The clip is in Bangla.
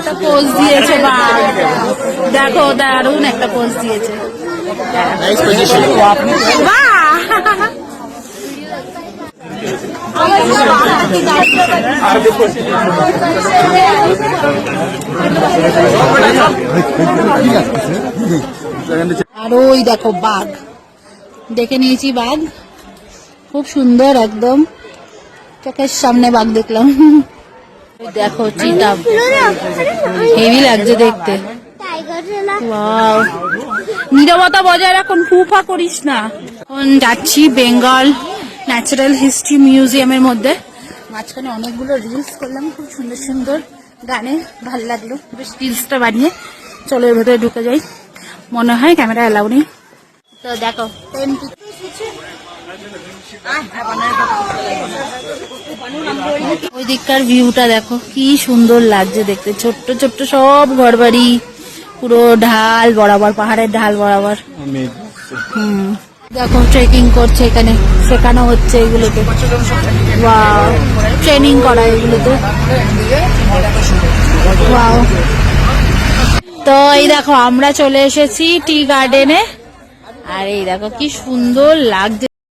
একটা পোজ দিয়েছে বাঘ, দেখো দারুণ একটা পোজ দিয়েছে। আর ওই দেখো বাঘ, দেখে নিয়েছি বাঘ, খুব সুন্দর একদম চোখের সামনে বাঘ দেখলাম। দেখো চিতা, হেভি লাগছে দেখতে। ওয়াও, নীরবতা বজায় রাখুন, ফুফা করিস না। এখন যাচ্ছি বেঙ্গল ন্যাচারাল হিস্ট্রি মিউজিয়ামের মধ্যে। মাঝখানে অনেকগুলো রিলস করলাম, খুব সুন্দর সুন্দর গানে, ভাল লাগলো বেশ রিলসটা বানিয়ে। চলো এর ভেতরে ঢুকে যাই, মনে হয় ক্যামেরা অ্যালাউ নেই। তো দেখো ওই দিককার ভিউটা দেখো কি সুন্দর লাগছে দেখতে, ছোট্ট ছোট্ট সব ঘরবাড়ি, পুরো ঢাল বরাবর, পাহাড়ের ঢাল বরাবর। দেখো ট্রেকিং করছে এখানে, শেখানো হচ্ছে এগুলোতে, ওয়াও ট্রেনিং করা এগুলোতে, ওয়াও। তো এই দেখো আমরা চলে এসেছি টি গার্ডেনে, আর এই দেখো কি সুন্দর লাগছে